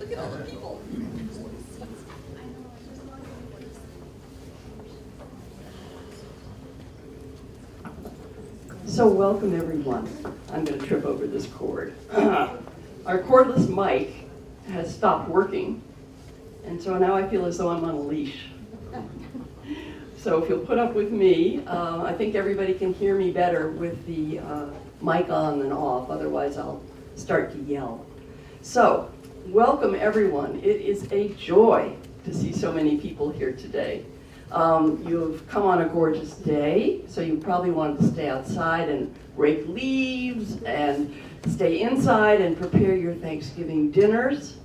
Look at all the people. So welcome everyone. I'm going to trip over this cord. Our cordless mic has stopped working, and so now I feel as though I'm on a leash. So if you'll put up with me, I think everybody can hear me better with the mic on and off, otherwise I'll start to yell. So, welcome everyone. It is a joy to see so many people here today. You've come on a gorgeous day, so you probably wanted to stay outside and rake leaves and stay inside and prepare your Thanksgiving dinners.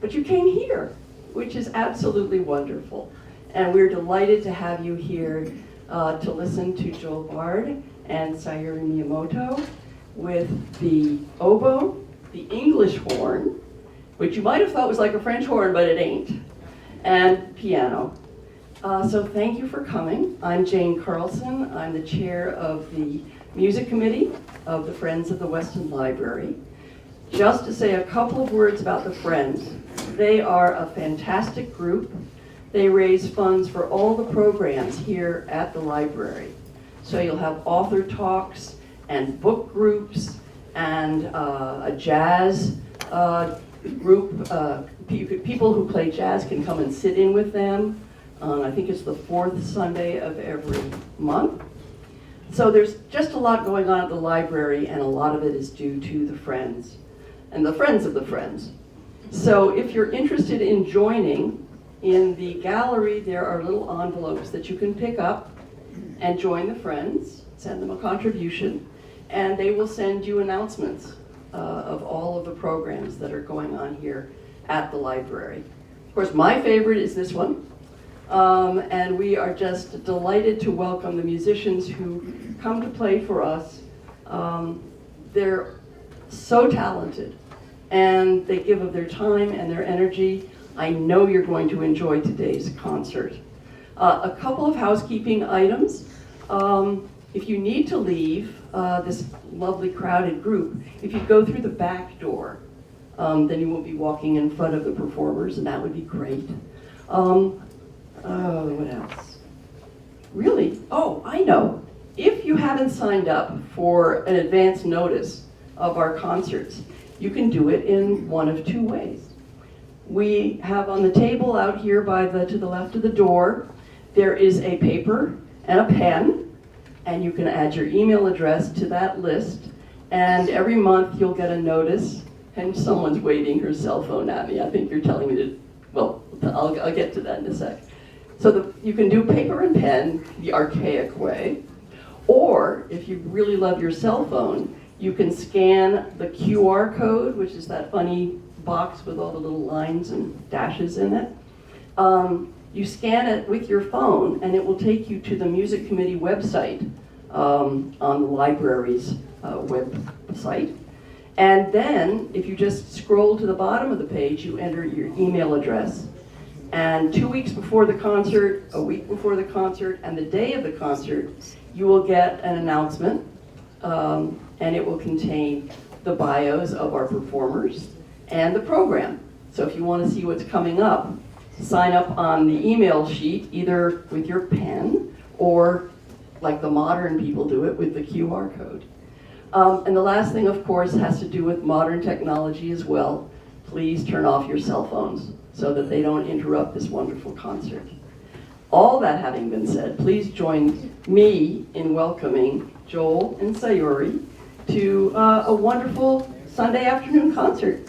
But you came here, which is absolutely wonderful. And we're delighted to have you here to listen to Joel Bard and Sayuri Miyamoto with the oboe, the English horn, which you might have thought was like a French horn, but it ain't, and piano. So thank you for coming. I'm Jane Carlson. I'm the chair of the music committee of the Friends of the Weston Library. Just to say a couple of words about the Friends. They are a fantastic group. They raise funds for all the programs here at the library. So you'll have author talks and book groups and a jazz group. People who play jazz can come and sit in with them. I think it's the fourth Sunday of every month. So there's just a lot going on at the library, and a lot of it is due to the Friends and the Friends of the Friends. So if you're interested in joining, in the gallery there are little envelopes that you can pick up and join the Friends, send them a contribution, and they will send you announcements of all of the programs that are going on here at the library. Of course, my favorite is this one. And we are just delighted to welcome the musicians who come to play for us. They're so talented, and they give of their time and their energy. I know you're going to enjoy today's concert. A couple of housekeeping items. If you need to leave this lovely crowded group, if you go through the back door, then you won't be walking in front of the performers, and that would be great. What else? Really? Oh, I know. If you haven't signed up for an advance notice of our concerts, you can do it in one of two ways. We have on the table out here to the left of the door, there is a paper and a pen, and you can add your email address to that list, and every month you'll get a notice, and someone's waving her cell phone at me. I think you're telling me to, well, I'll get to that in a sec. So you can do paper and pen the archaic way, or if you really love your cell phone, you can scan the QR code, which is that funny box with all the little lines and dashes in it. You scan it with your phone, and it will take you to the music committee website on the library's website. And then, if you just scroll to the bottom of the page, you enter your email address. And 2 weeks before the concert, a week before the concert, and the day of the concert, you will get an announcement, and it will contain the bios of our performers and the program. So if you want to see what's coming up, sign up on the email sheet, either with your pen or like the modern people do it with the QR code. And the last thing, of course, has to do with modern technology as well. Please turn off your cell phones so that they don't interrupt this wonderful concert. All that having been said, please join me in welcoming Joel and Sayuri to a wonderful Sunday afternoon concert.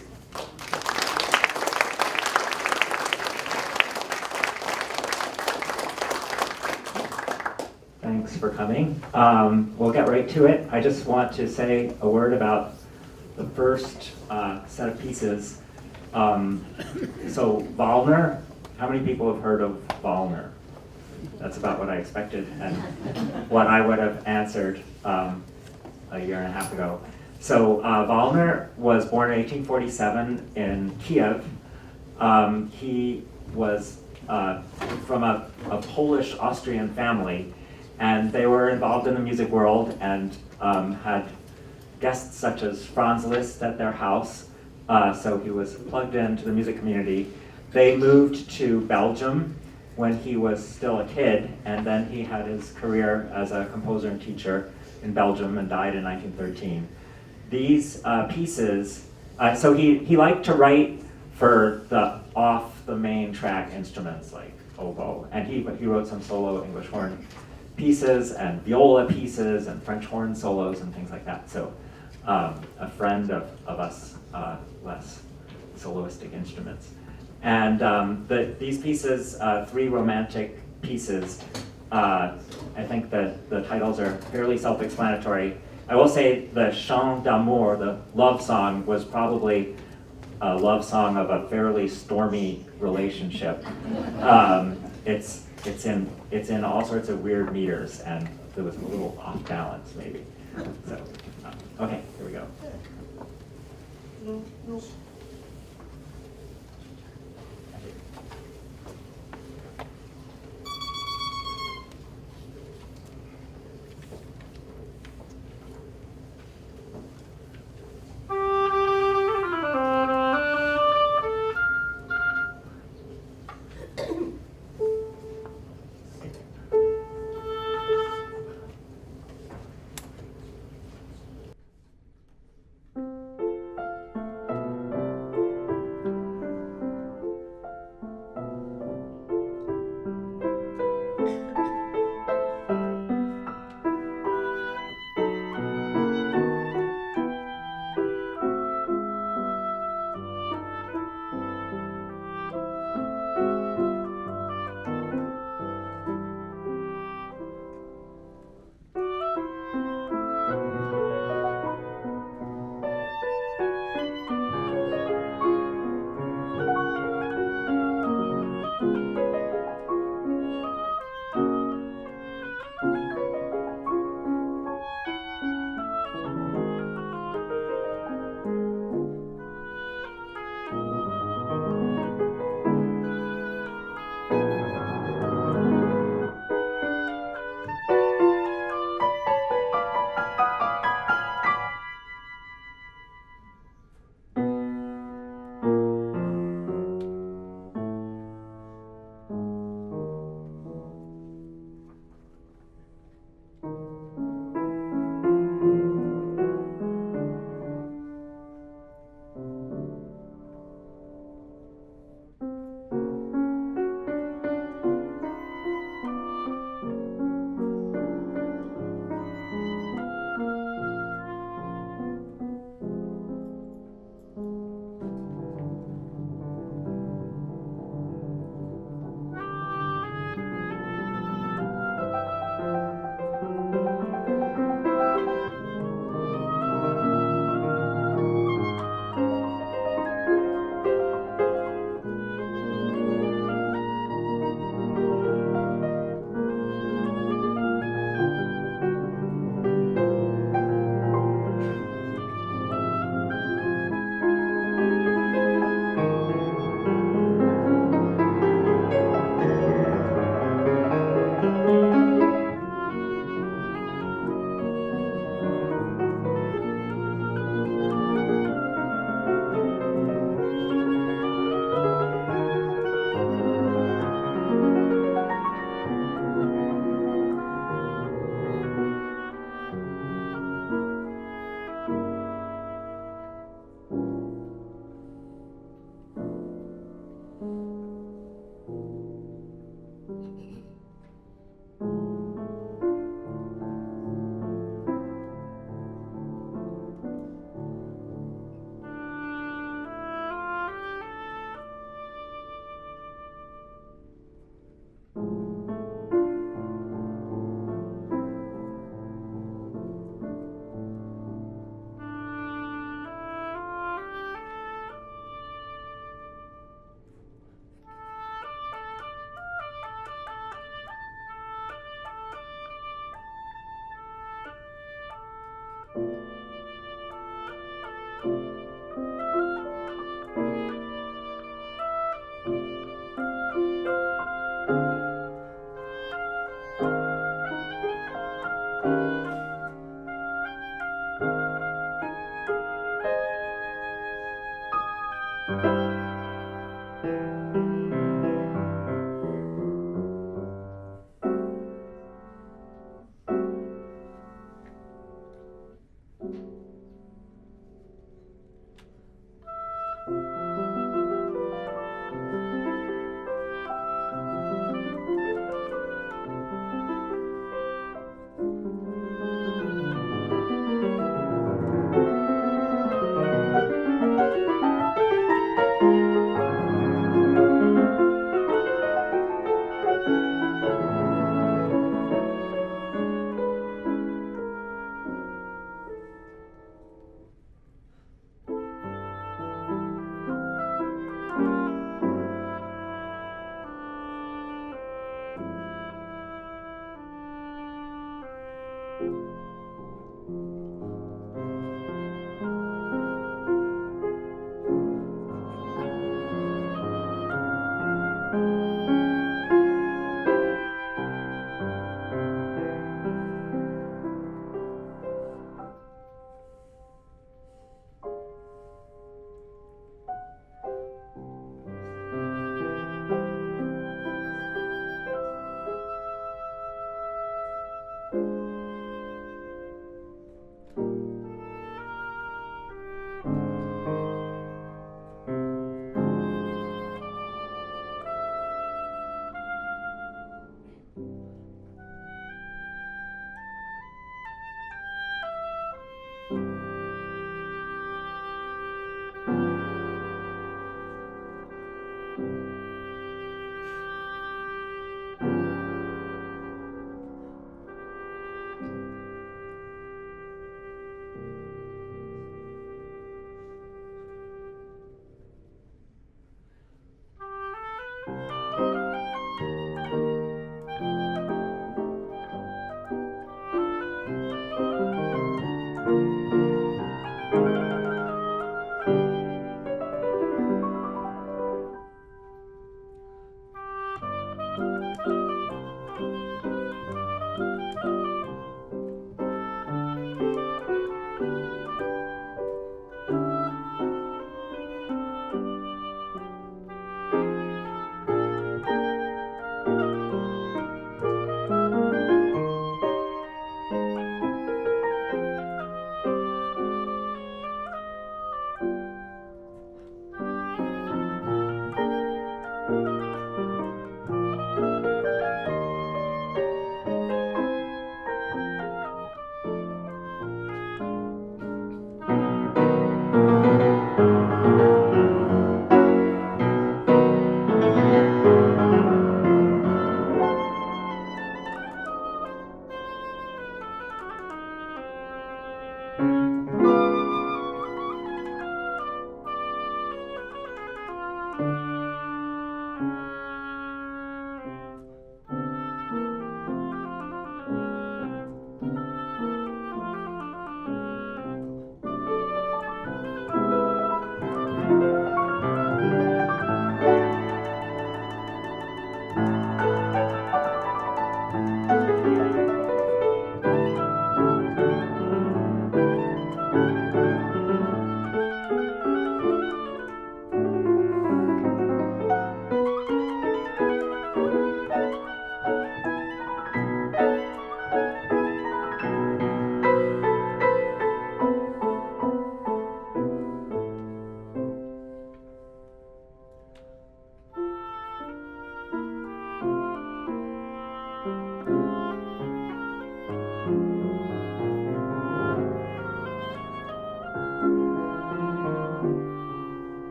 Thanks for coming. We'll get right to it. I just want to say a word about the first set of pieces. So Wallner, how many people have heard of Wallner? That's about what I expected and what I would have answered a year and a half ago. So Wallner was born in 1847 in Kiev. He was from a Polish-Austrian family, and they were involved in the music world and had guests such as Franz Liszt at their house. so he was plugged into the music community. They moved to Belgium when he was still a kid, and then he had his career as a composer and teacher in Belgium and died in 1913. These pieces, so he liked to write for the off the main track instruments like oboe, and he wrote some solo English horn pieces and viola pieces and French horn solos and things like that. So a friend of us less soloistic instruments. And these pieces, three romantic pieces, I think that the titles are fairly self-explanatory. I will say the Chant d'amour, the love song, was probably a love song of a fairly stormy relationship. It's in all sorts of weird meters, and there was a little off balance maybe. So, okay, here we go.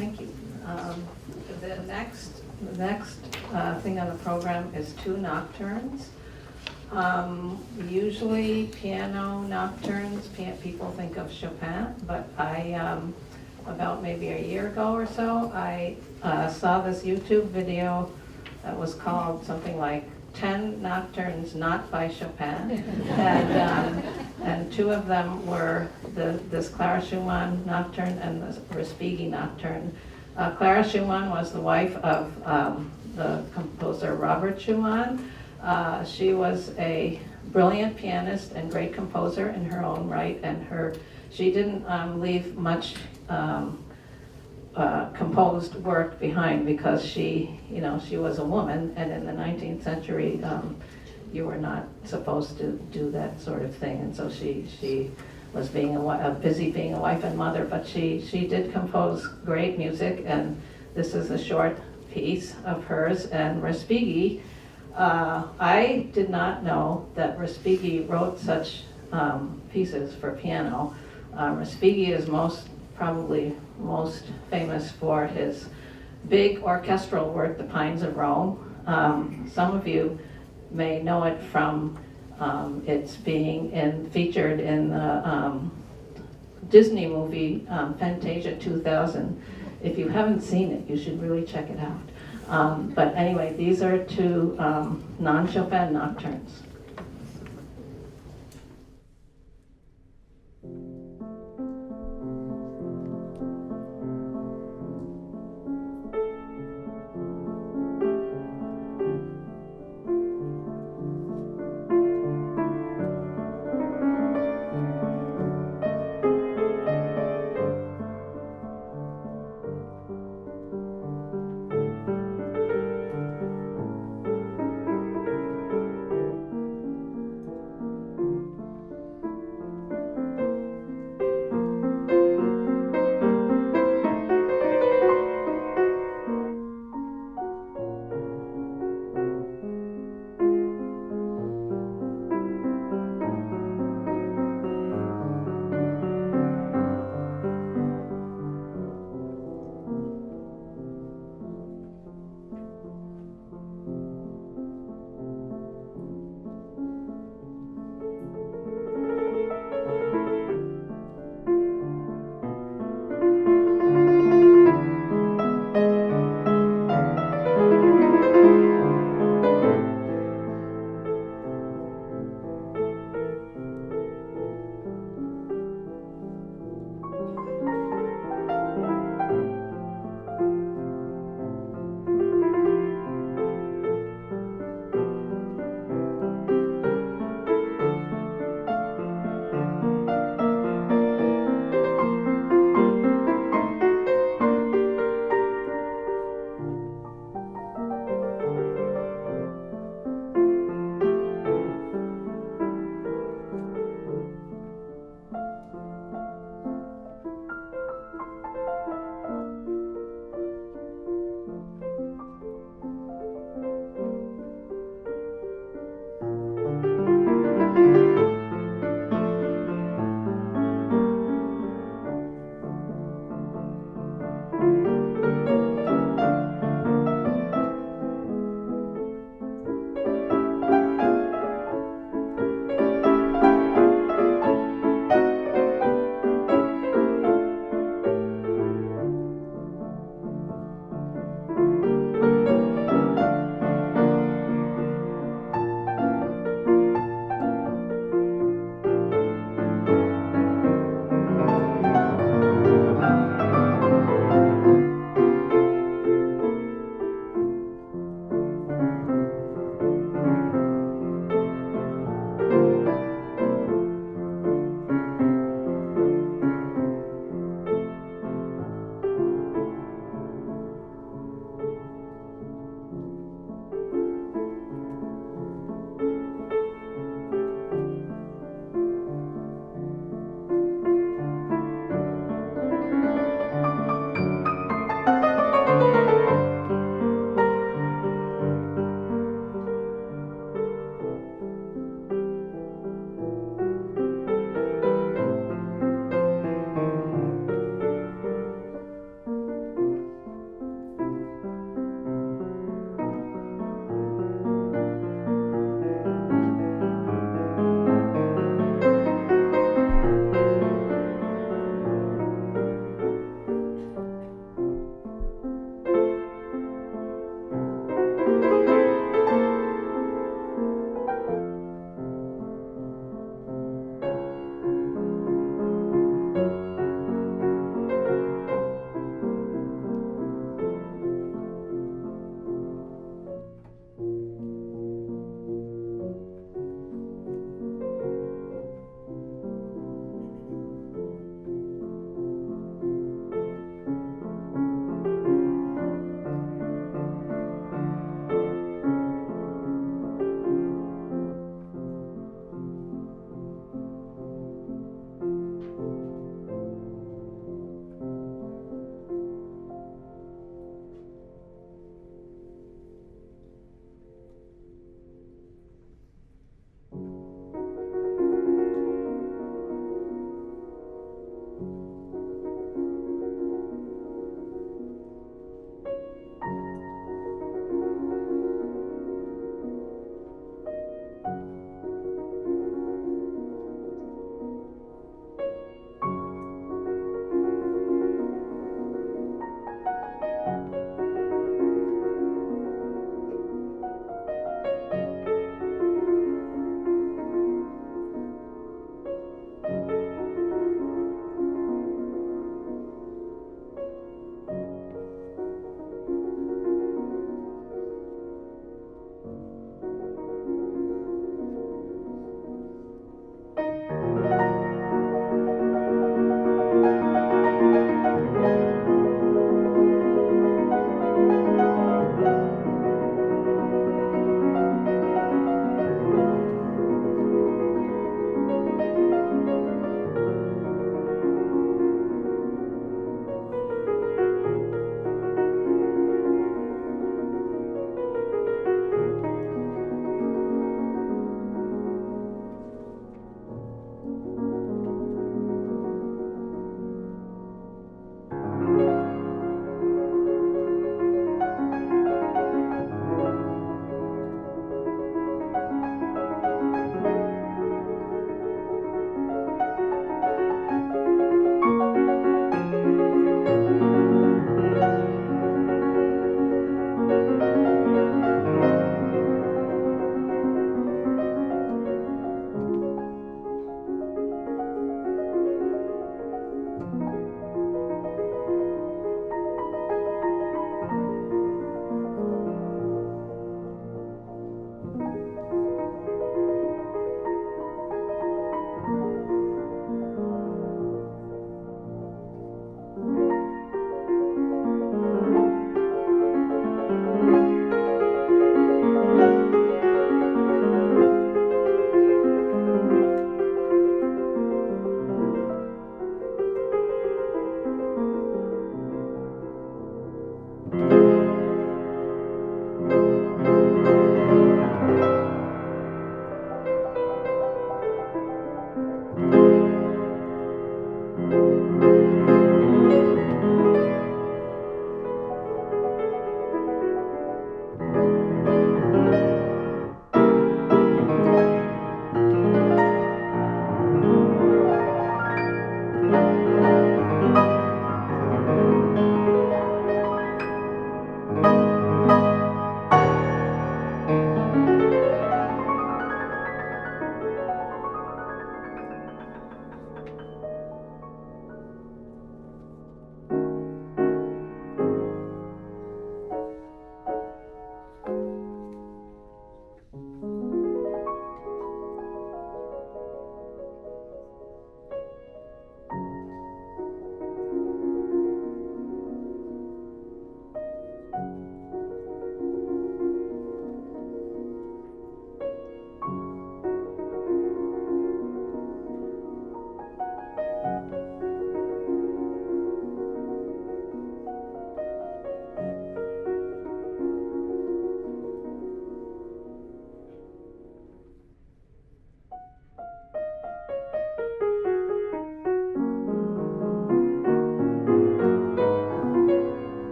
Thank you. The next thing on the program is two nocturnes. Usually piano nocturnes, people think of Chopin, but about maybe a year ago or so, I saw this YouTube video that was called something like 10 Nocturnes Not by Chopin. And two of them were this Clara Schumann nocturne and the Respighi nocturne. Clara Schumann was the wife of the composer Robert Schumann. She was a brilliant pianist and great composer in her own right, and she didn't leave much composed work behind because she was a woman, and in the 19th century you were not supposed to do that sort of thing, and so she was busy being a wife and mother, but she did compose great music, and this is a short piece of hers. And Respighi, I did not know that Respighi wrote such pieces for piano. Respighi is probably most famous for his big orchestral work, The Pines of Rome. Some of you may know it from it's being featured in the Disney movie Fantasia 2000. If you haven't seen it, you should really check it out. But anyway, these are two non-Chopin nocturnes.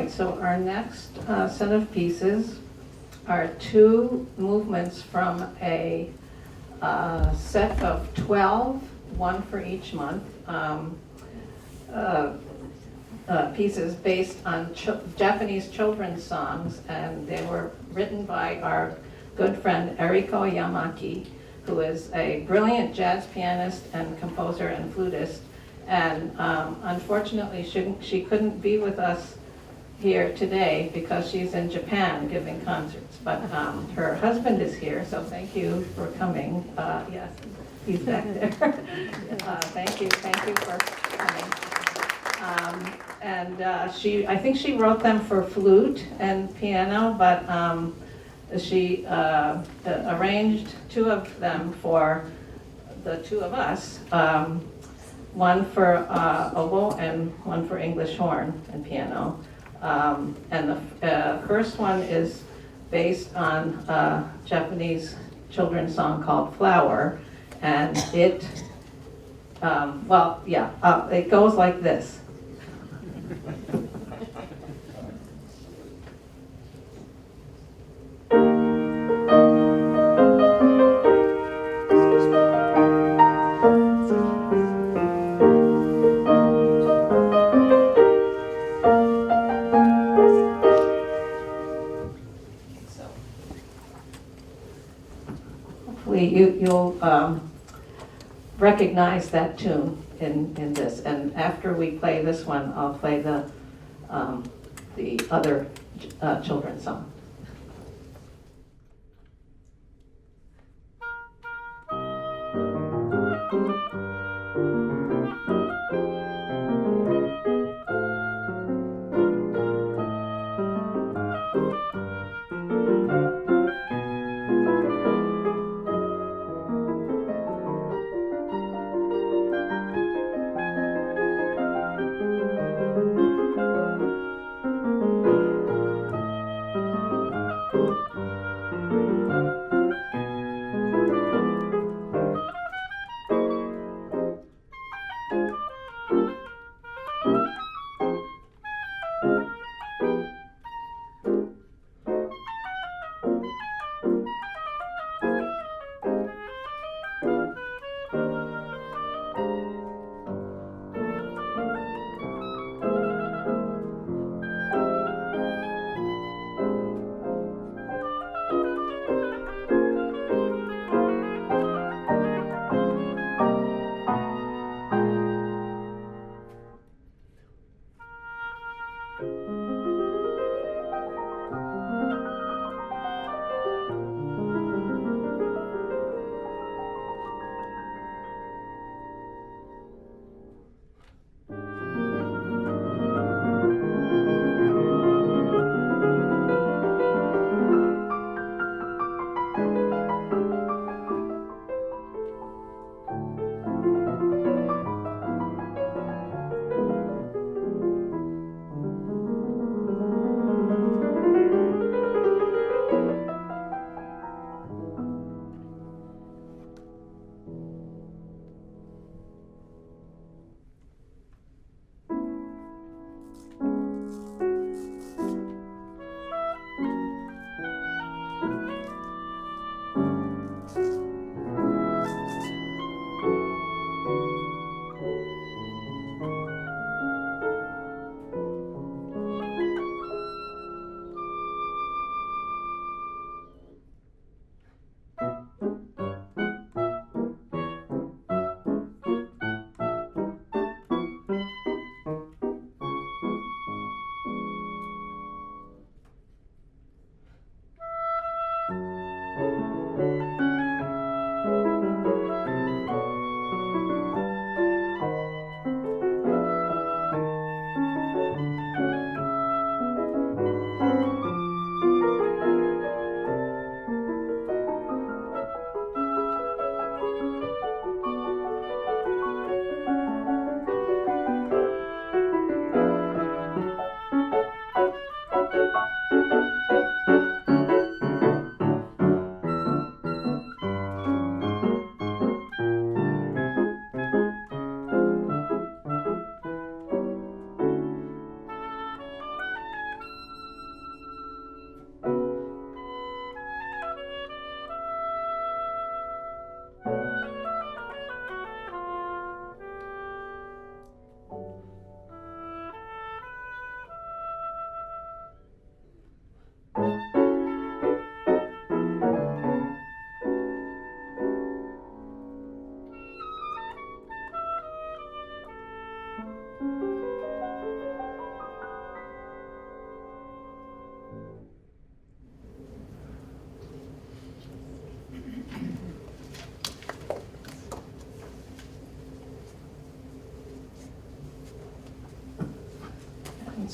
right, so our next set of pieces are two movements from a set of 12, one for each month, pieces based on Japanese children's songs, and they were written by our good friend Eriko Yamaki, who is a brilliant jazz pianist and composer and flutist. And unfortunately, she couldn't be with us here today because she's in Japan giving concerts. But her husband is here, so thank you for coming. Yes, he's back there. Thank you for coming. I think she wrote them for flute and piano, but she arranged two of them for the two of us. One for oboe and one for English horn and piano. And the first one is based on a Japanese children's song called Flower, and it goes like this. You'll recognize that tune in this, and after we play this one, I'll play the other children's song.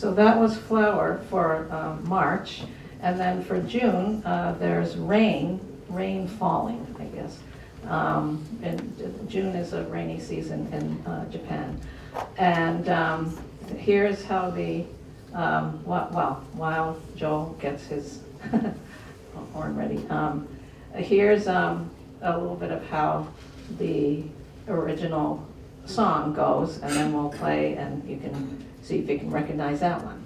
So that was Flower for March. And then for June, there's Rain Falling, I guess. And June is a rainy season in Japan. And here's how the, while Joel gets his horn ready, here's a little bit of how the original song goes, and then we'll play and you can see if you can recognize that one.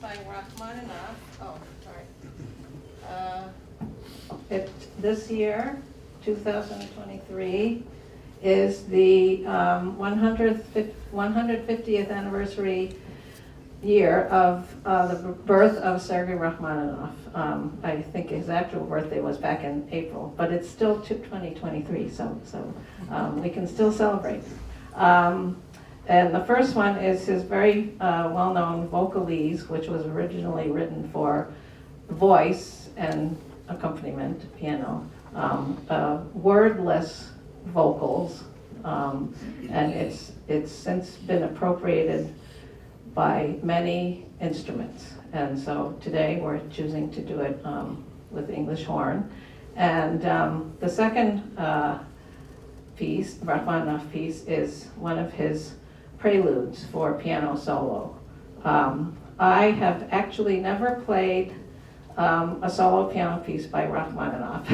by Rachmaninoff. Oh, sorry. This year, 2023, is the 150th anniversary year of the birth of Sergei Rachmaninoff. I think his actual birthday was back in April, but it's still 2023, so we can still celebrate. And the first one is his very well-known Vocalise, which was originally written for voice and accompaniment, piano, wordless vocals, and it's since been appropriated by many instruments. And so today we're choosing to do it with English horn. And the second piece, Rachmaninoff piece, is one of his preludes for piano solo. I have actually never played a solo piano piece by Rachmaninoff.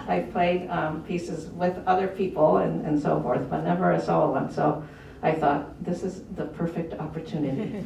I've played pieces with other people and so forth, but never a solo one. So I thought, this is the perfect opportunity.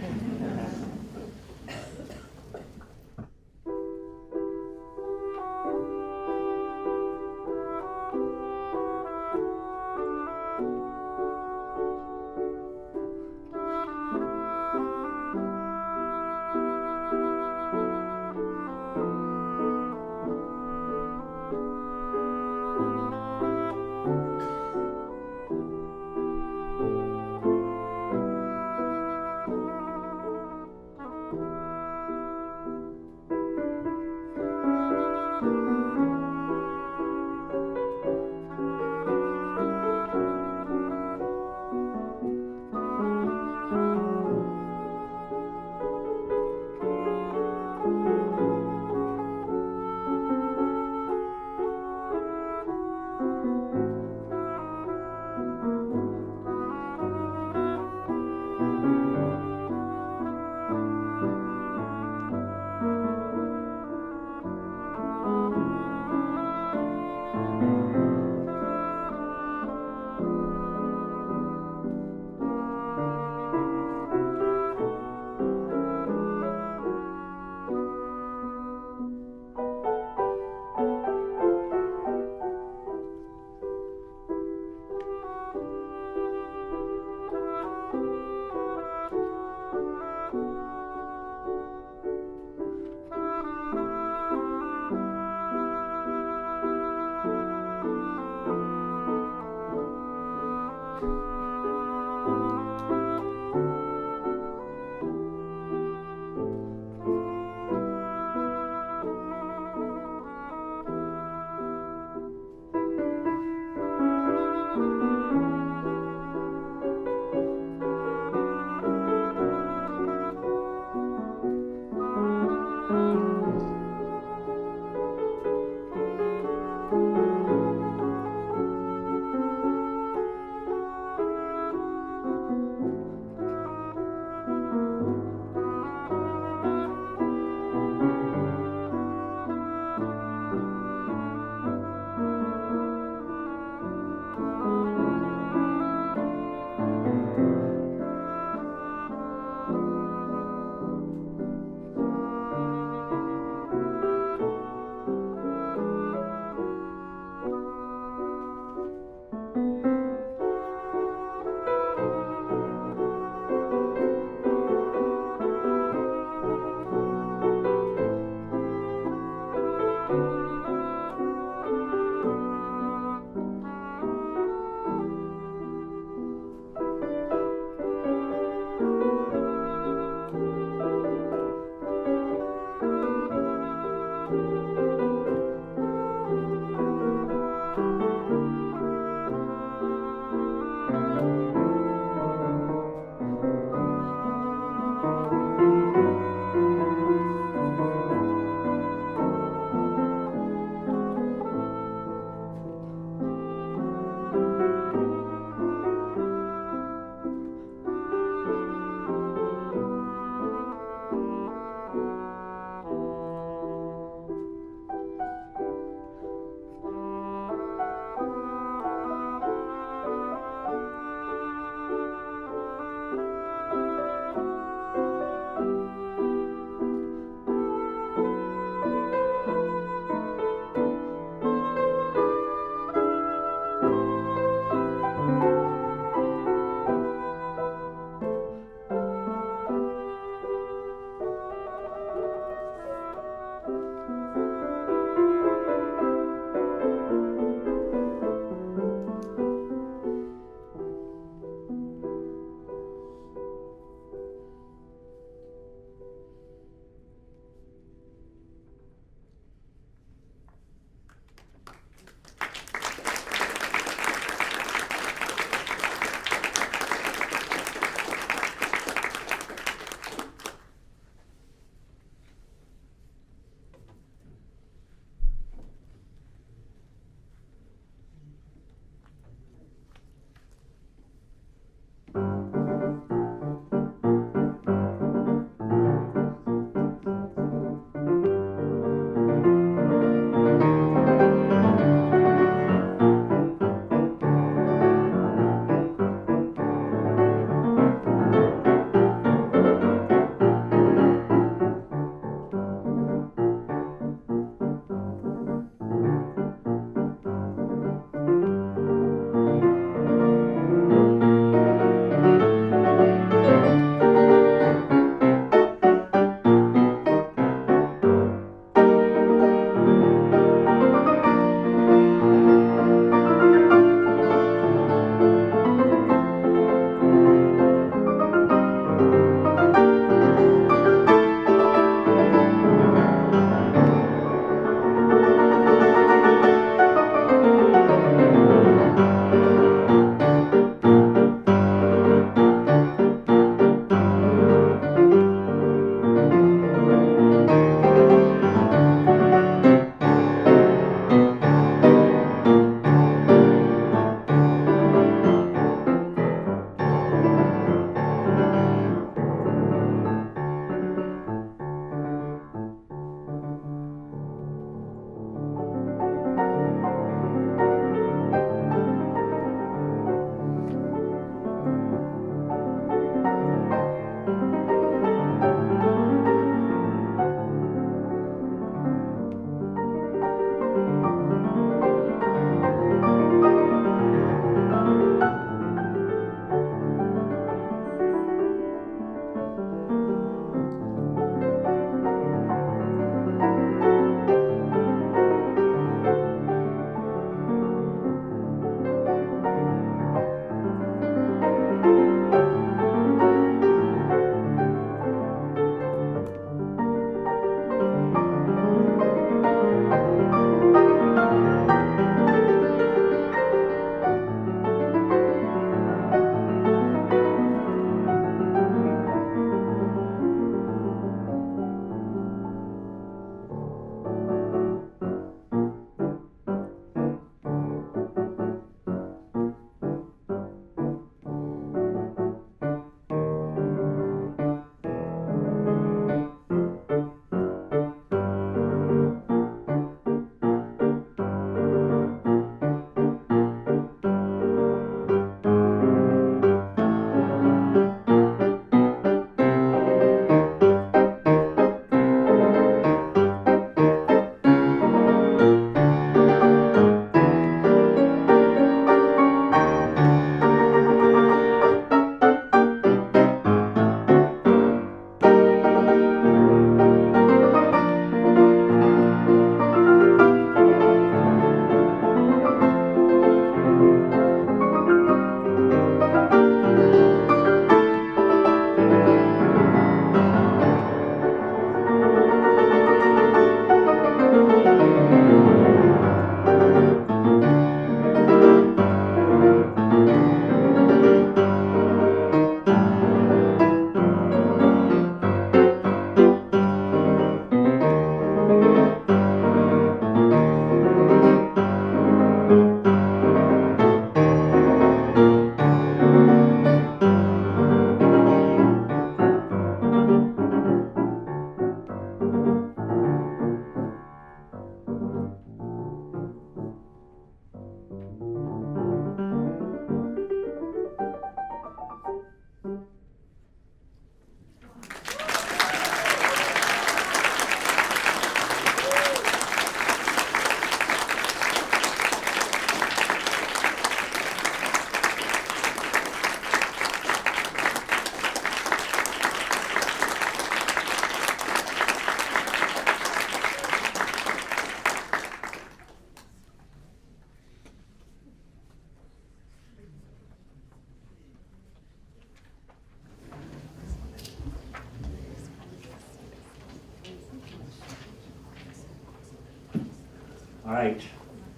All right,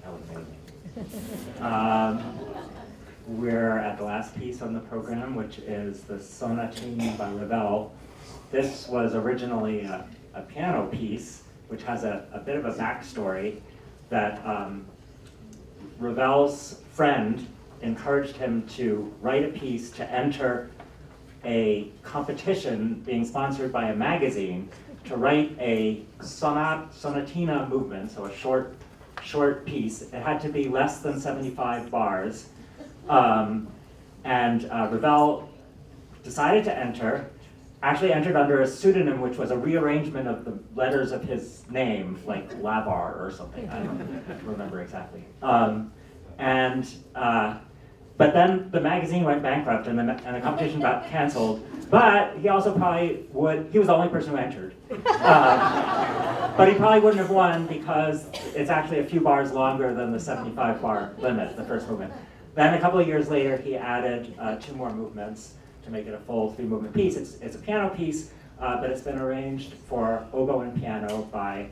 that was amazing. We're at the last piece on the program, which is the Sonatine by Ravel. This was originally a piano piece, which has a bit of a backstory that Ravel's friend encouraged him to write a piece to enter a competition being sponsored by a magazine to write a sonatina movement, so a short piece. It had to be less than 75 bars. Ravel decided to enter, actually entered under a pseudonym which was a rearrangement of the letters of his name, like Lavar or something, I don't remember exactly. But then the magazine went bankrupt and the competition got canceled, but he also probably he was the only person who entered. But he probably wouldn't have won because it's actually a few bars longer than the 75 bar limit, the first movement. Then a couple of years later, he added 2 more movements to make it a full 3-movement piece. It's a piano piece, but it's been arranged for oboe and piano by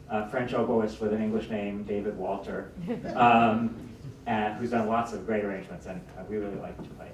a French oboist with an English name, David Walter, and who's done lots of great arrangements, and we really like to play it.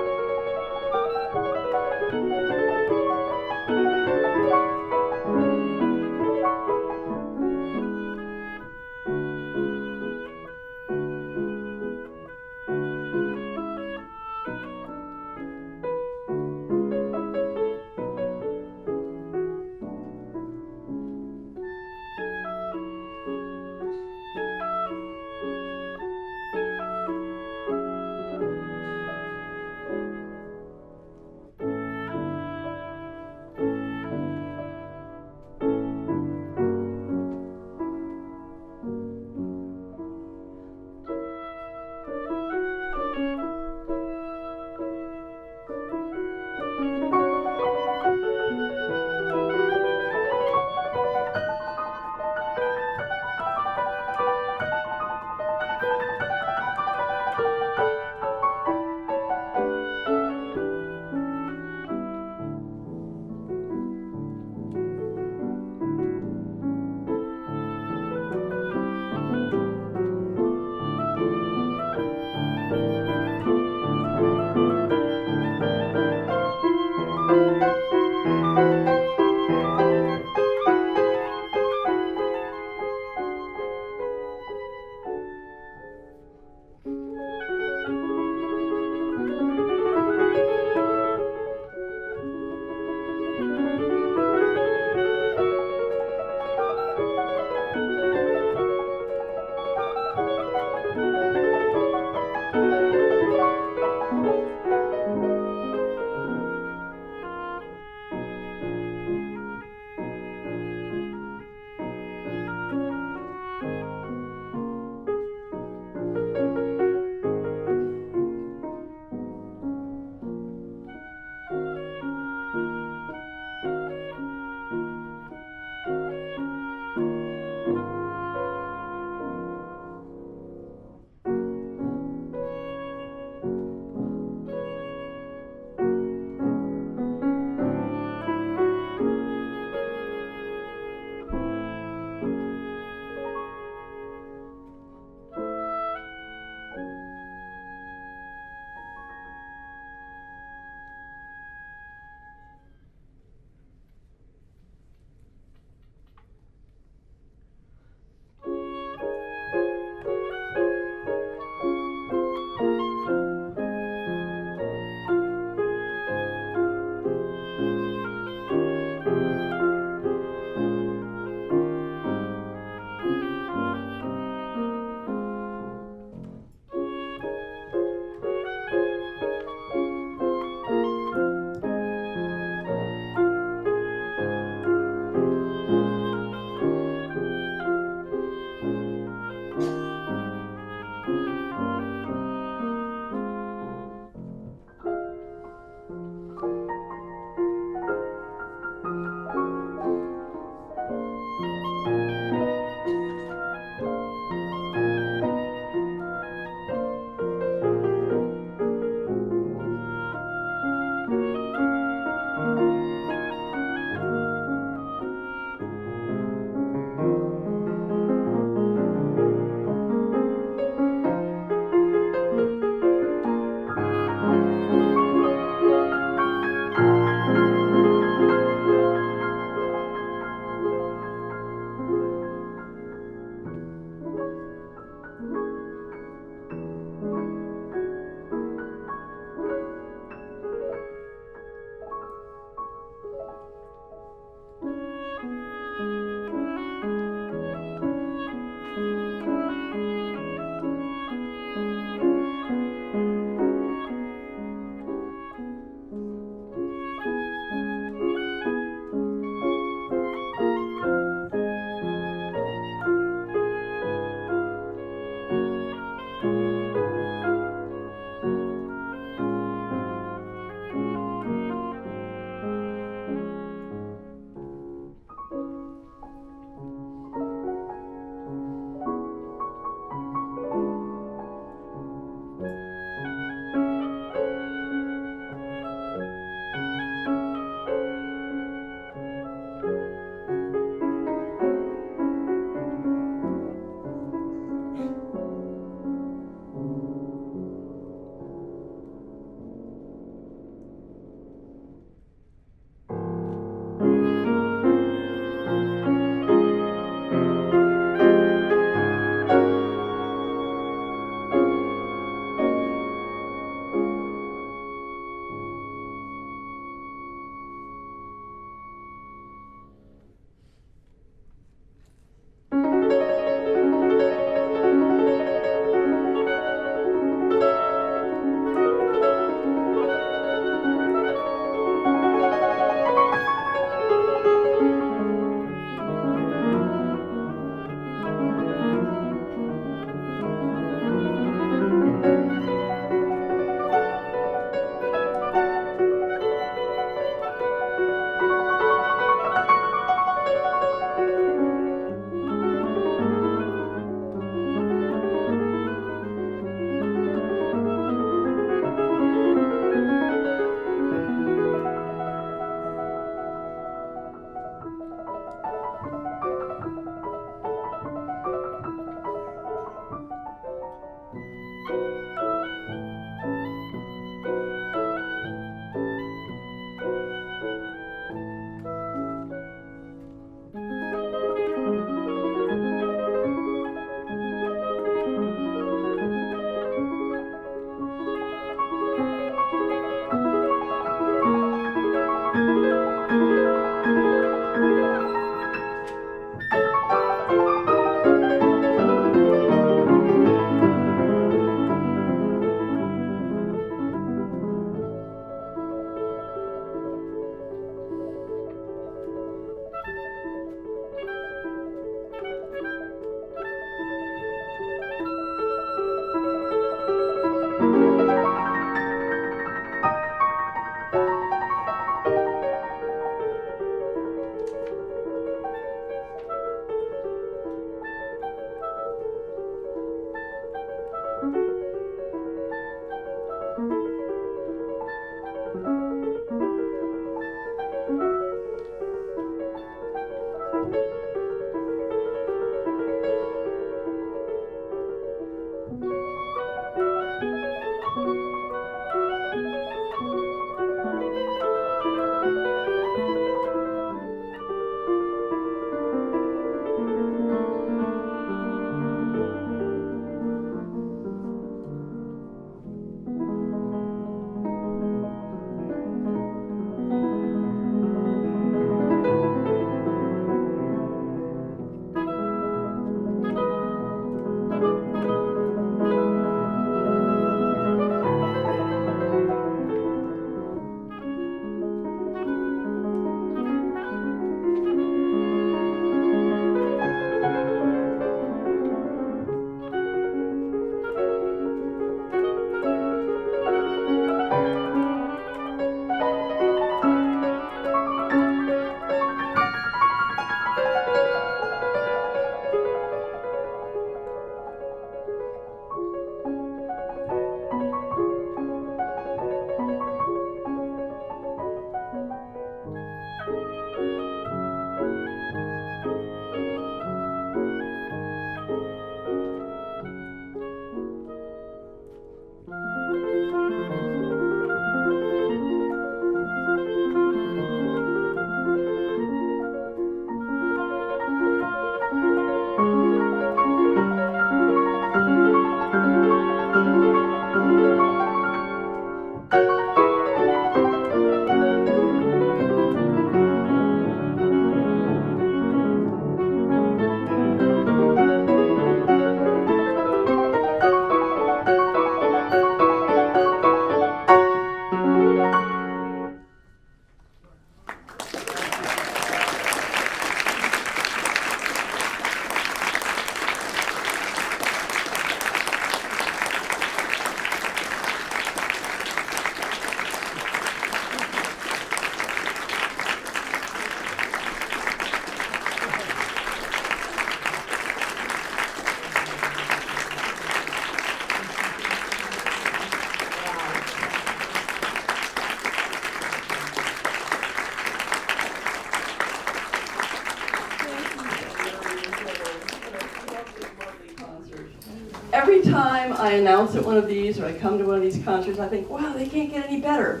Every time I announce at one of these or I come to one of these concerts, I think, wow, they can't get any better.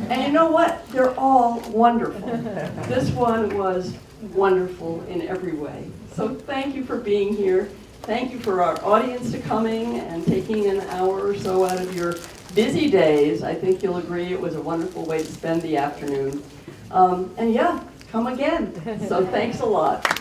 And you know what? They're all wonderful. This one was wonderful in every way. So thank you for being here. Thank you for our audience to coming and taking an hour or so out of your busy days. I think you'll agree it was a wonderful way to spend the afternoon. And yeah, come again. So thanks a lot.